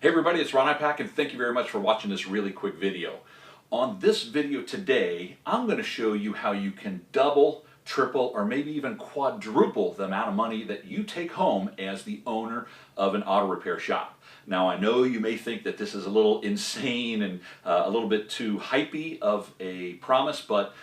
Hey everybody, it's Ron Ipack and thank you very much for watching this really quick video. On this video today, I'm going to show you how you can double, triple, or maybe even quadruple the amount of money that you take home as the owner of an auto repair shop. Now I know you may think that this is a little insane and a little bit too hypey of a promise, but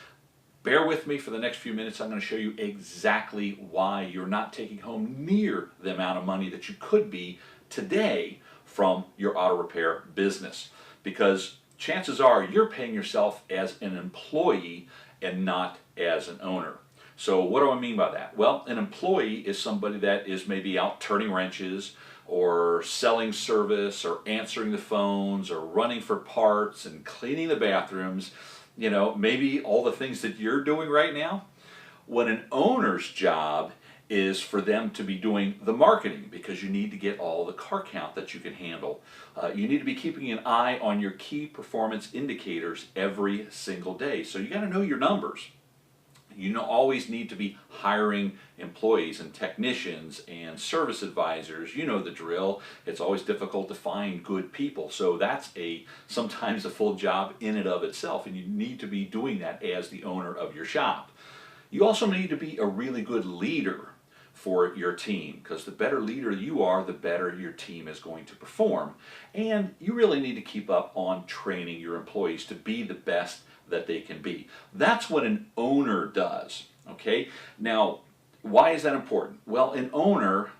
bear with me for the next few minutes. I'm going to show you exactly why you're not taking home near the amount of money that you could be today from your auto repair business. Because chances are you're paying yourself as an employee and not as an owner. So what do I mean by that? Well, an employee is somebody that is maybe out turning wrenches or selling service or answering the phones or running for parts and cleaning the bathrooms. You know, maybe all the things that you're doing right now. When an owner's job is for them to be doing the marketing, because you need to get all the car count that you can handle. You need to be keeping an eye on your key performance indicators every single day. So you got to know your numbers. You always need to be hiring employees and technicians and service advisors. You know the drill. It's always difficult to find good people. So that's sometimes a full job in and of itself, and you need to be doing that as the owner of your shop. You also need to be a really good leader for your team, because the better leader you are, the better your team is going to perform. And you really need to keep up on training your employees to be the best that they can be. That's what an owner does, okay? Now, why is that important? Well, an owner,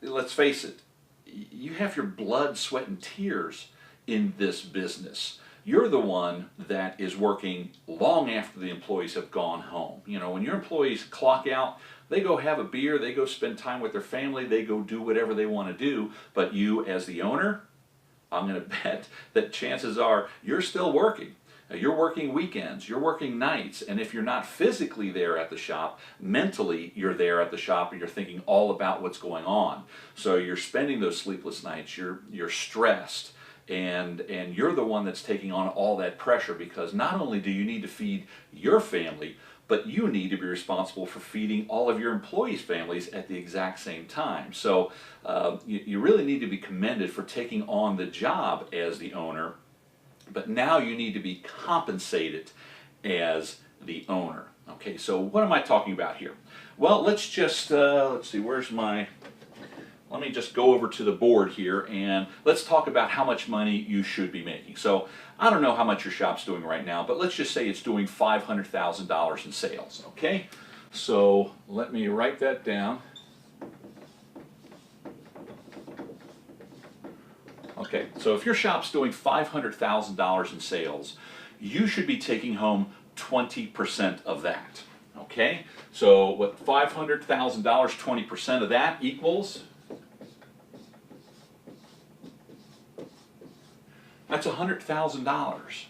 let's face it, you have your blood, sweat, and tears in this business. You're the one that is working long after the employees have gone home. You know, when your employees clock out, they go have a beer, they go spend time with their family, they go do whatever they want to do, but you as the owner, I'm going to bet that chances are you're still working. You're working weekends, you're working nights, and if you're not physically there at the shop, mentally you're there at the shop and you're thinking all about what's going on. So you're spending those sleepless nights, you're stressed, and you're the one that's taking on all that pressure, because not only do you need to feed your family, but you need to be responsible for feeding all of your employees' families at the exact same time. So you really need to be commended for taking on the job as the owner, but now you need to be compensated as the owner. Okay, so what am I talking about here? Well, let's just, let's see, let me just go over to the board here and let's talk about how much money you should be making. So I don't know how much your shop's doing right now, but let's just say it's doing $500,000 in sales, okay? So let me write that down. Okay, so if your shop's doing $500,000 in sales, you should be taking home 20% of that, okay? So what $500,000, 20% of that equals? That's $100,000.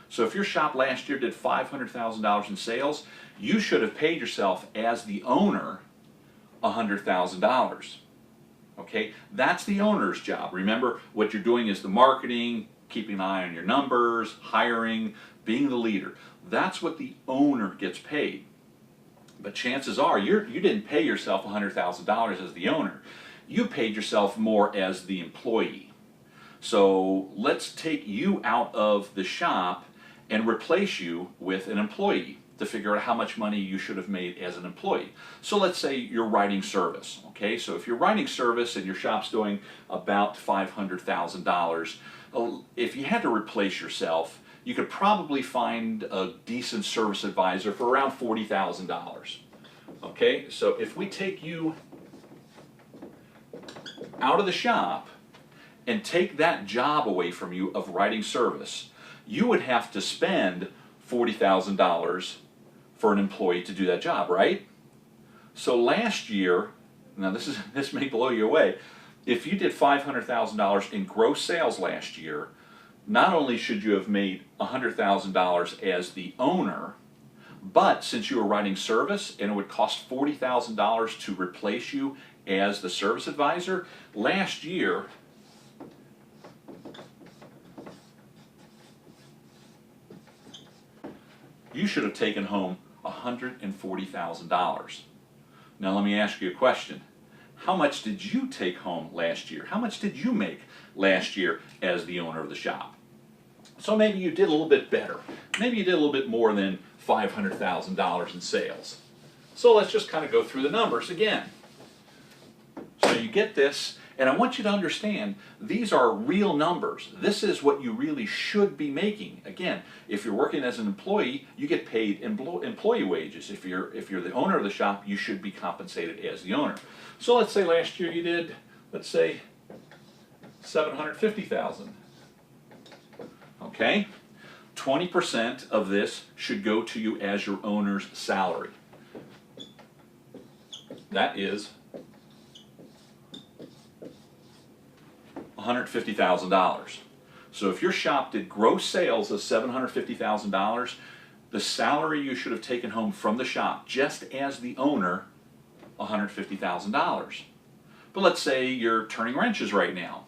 So if your shop last year did $500,000 in sales, you should have paid yourself as the owner $100,000. Okay, that's the owner's job. Remember, what you're doing is the marketing, keeping an eye on your numbers, hiring, being the leader. That's what the owner gets paid. But chances are you didn't pay yourself $100,000 as the owner. You paid yourself more as the employee. So let's take you out of the shop and replace you with an employee to figure out how much money you should have made as an employee. So let's say you're writing service, okay? So if you're writing service and your shop's doing about $500,000, if you had to replace yourself, you could probably find a decent service advisor for around $40,000. Okay, so if we take you out of the shop and take that job away from you of writing service, you would have to spend $40,000 for an employee to do that job, right? So last year, now this may blow you away, if you did $500,000 in gross sales last year, not only should you have made $100,000 as the owner, but since you were writing service and it would cost $40,000 to replace you as the service advisor, last year you should have taken home $140,000. Now let me ask you a question. how much did you take home last year? How much did you make last year as the owner of the shop? So maybe you did a little bit better. Maybe you did a little bit more than $500,000 in sales. So let's just kind of go through the numbers again. So you get this, and I want you to understand these are real numbers. This is what you really should be making. Again, if you're working as an employee, you get paid employee wages. If you're the owner of the shop, you should be compensated as the owner. So let's say last year you did, let's say, $750,000. Okay? 20% of this should go to you as your owner's salary. That is $150,000. So if your shop did gross sales of $750,000, the salary you should have taken home from the shop, just as the owner, $150,000. But let's say you're turning wrenches right now.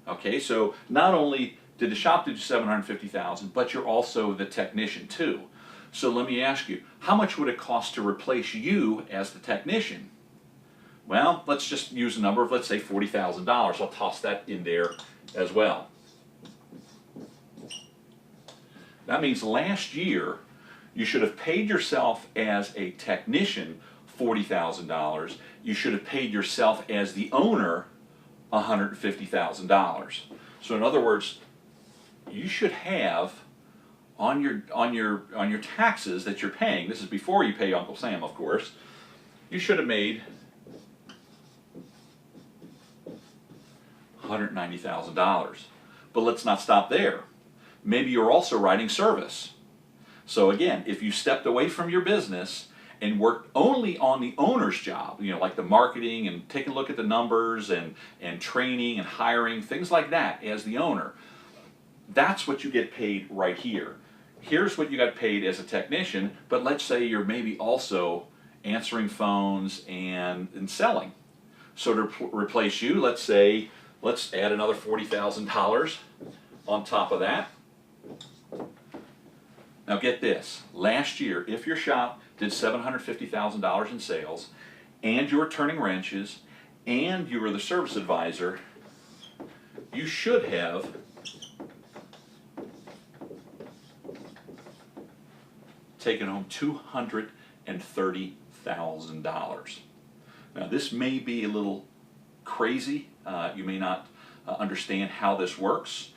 Okay, so not only did the shop do $750,000, but you're also the technician too. So let me ask you, how much would it cost to replace you as the technician? Well, let's just use a number of, let's say, $40,000. I'll toss that in there as well. That means last year you should have paid yourself as a technician $40,000. You should have paid yourself as the owner $150,000. So in other words, you should have on your taxes that you're paying, this is before you pay Uncle Sam, of course, you should have made $190,000. But let's not stop there. Maybe you're also writing service. So again, if you stepped away from your business and worked only on the owner's job, you know, like the marketing and taking a look at the numbers and training and hiring, things like that as the owner, that's what you get paid right here. Here's what you got paid as a technician, but let's say you're maybe also answering phones and selling. So to replace you, let's add another $40,000 on top of that. Now get this, last year, if your shop did $750,000 in sales, and you were turning wrenches, and you were the service advisor, you should have taken home $230,000. Now this may be a little crazy. You may not understand how this works.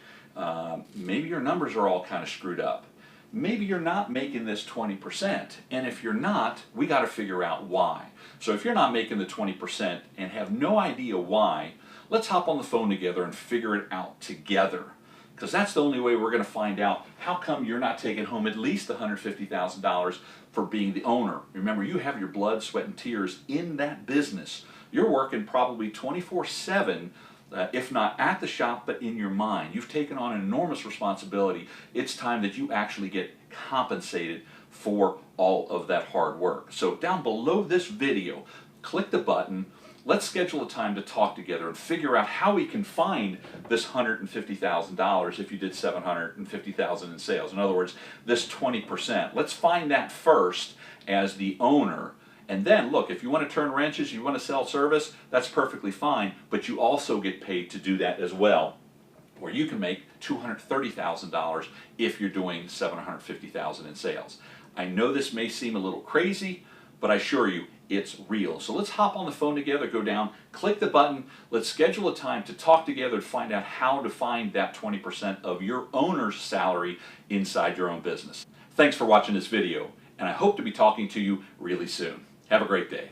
Maybe your numbers are all kind of screwed up. Maybe you're not making this 20%, and if you're not, we got to figure out why. So if you're not making the 20% and have no idea why, let's hop on the phone together and figure it out together, because that's the only way we're going to find out how come you're not taking home at least $150,000 for being the owner. Remember, you have your blood, sweat, and tears in that business. You're working probably 24/7, if not at the shop, but in your mind. You've taken on an enormous responsibility. It's time that you actually get compensated for all of that hard work. So down below this video, click the button. Let's schedule a time to talk together and figure out how we can find this $150,000 if you did $750,000 in sales. In other words, this 20%. Let's find that first as the owner. And then, look, if you want to turn wrenches, you want to sell service, that's perfectly fine, but you also get paid to do that as well, where you can make $230,000 if you're doing $750,000 in sales. I know this may seem a little crazy, but I assure you, it's real. So let's hop on the phone together, go down, click the button, let's schedule a time to talk together to find out how to find that 20% of your owner's salary inside your own business. Thanks for watching this video, and I hope to be talking to you really soon. Have a great day.